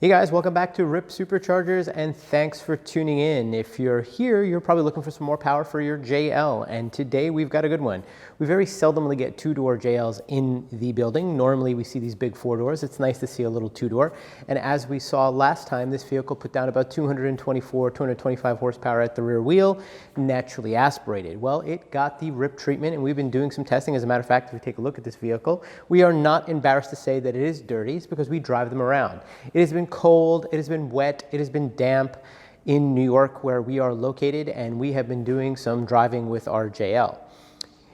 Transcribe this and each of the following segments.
Hey guys, welcome back to RIPP Superchargers and thanks for tuning in. If you're here, you're probably looking for some more power for your JL, and today we've got a good one. We very seldomly get two-door JLs in the building. Normally we see these big four doors. It's nice to see a little two-door. And as we saw last time, this vehicle put down about 225 horsepower at the rear wheel, naturally aspirated. Well, it got the RIPP treatment and we've been doing some testing. As a matter of fact, if we take a look at this vehicle, we are not embarrassed to say that it is dirty. It's because we drive them around. It has been cold, it has been wet, it has been damp in New York where we are located, and we have been doing some driving with our JL.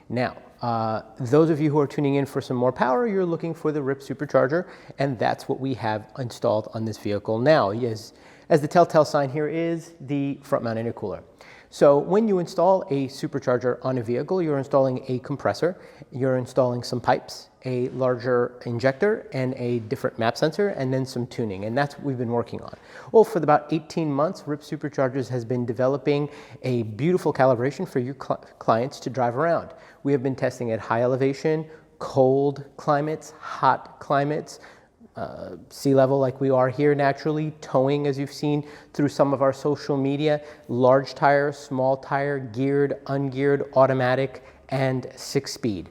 Now, those of you who are tuning in for some more power, you're looking for the RIPP Supercharger, and that's what we have installed on this vehicle now. Yes, as the telltale sign here is the front mount intercooler. So when you install a supercharger on a vehicle, you're installing a compressor, you're installing some pipes, a larger injector, and a different map sensor, and then some tuning, and that's what we've been working on. Well, for about 18 months, RIPP Superchargers has been developing a beautiful calibration for your clients to drive around. We have been testing at high elevation, cold climates, hot climates, sea level like we are here naturally, towing as you've seen through some of our social media, large tire, small tire, geared, ungeared, automatic, and 6-speed.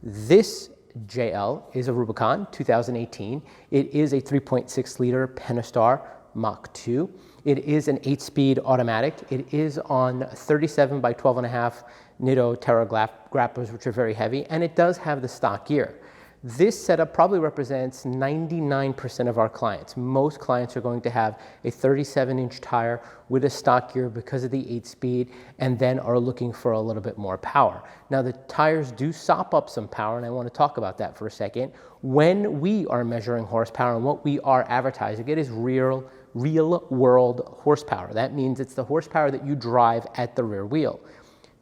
This JL is a Rubicon 2018. It is a 3.6 liter Pentastar Mach 2. It is an 8-speed automatic. It is on 37 by 12.5 Nitto Terra grapplers, which are very heavy, and it does have the stock gear. This setup probably represents 99% of our clients. Most clients are going to have a 37-inch tire with a stock gear because of the 8-speed, and then are looking for a little bit more power. Now the tires do sop up some power, and I want to talk about that for a second. When we are measuring horsepower and what we are advertising, it is real world horsepower. That means it's the horsepower that you drive at the rear wheel.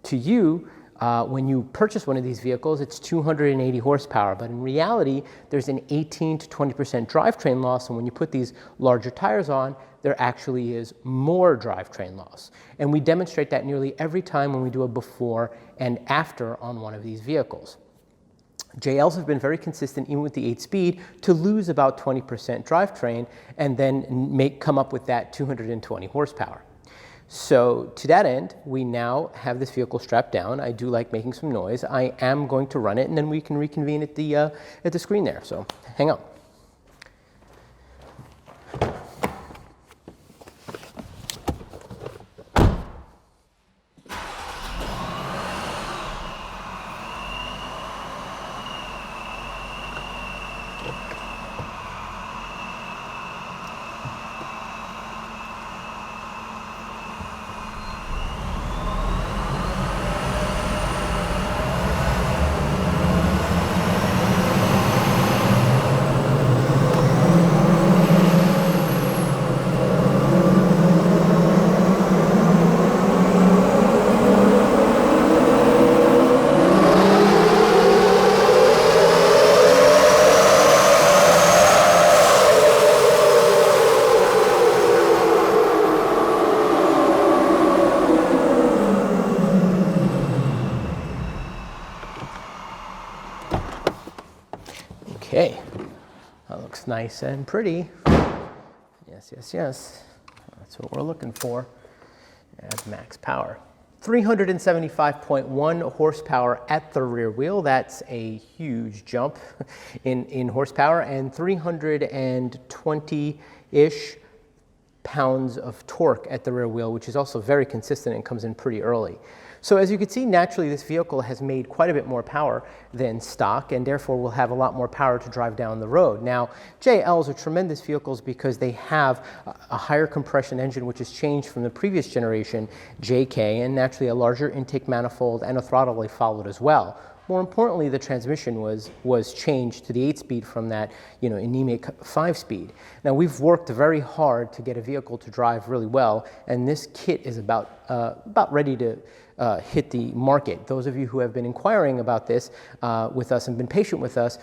To you, when you purchase one of these vehicles, it's 280 horsepower, but in reality, there's an 18 to 20% drivetrain loss, and when you put these larger tires on, there actually is more drivetrain loss. And we demonstrate that nearly every time when we do a before and after on one of these vehicles. JLs have been very consistent, even with the 8-speed, to lose about 20% drivetrain and then come up with that 220 horsepower. So to that end, we now have this vehicle strapped down. I do like making some noise. I am going to run it, and then we can reconvene at the screen there. So hang on. Okay, that looks nice and pretty. Yes, yes, yes. That's what we're looking for. Add max power. 375.1 horsepower at the rear wheel. That's a huge jump in horsepower, and 320-ish pounds of torque at the rear wheel, which is also very consistent and comes in pretty early. So as you can see, naturally this vehicle has made quite a bit more power than stock, and therefore will have a lot more power to drive down the road. Now, JLs are tremendous vehicles because they have a higher compression engine, which has changed from the previous generation JK, and naturally a larger intake manifold and a throttle they followed as well. More importantly, the transmission was changed to the 8-speed from that, anemic 5-speed. Now, we've worked very hard to get a vehicle to drive really well, and this kit is about ready to hit the market. Those of you who have been inquiring about this with us and been patient with us,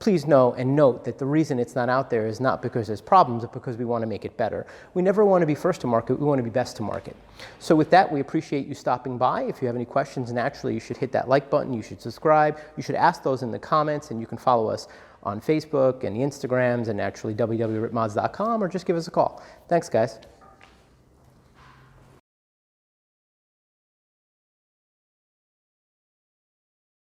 please know and note that the reason it's not out there is not because there's problems, but because we want to make it better. We never want to be first to market, we want to be best to market. So with that, we appreciate you stopping by. If you have any questions, naturally, you should hit that like button, you should subscribe, you should ask those in the comments, and you can follow us on Facebook and the Instagrams and naturally www.rippmods.com, or just give us a call. Thanks, guys.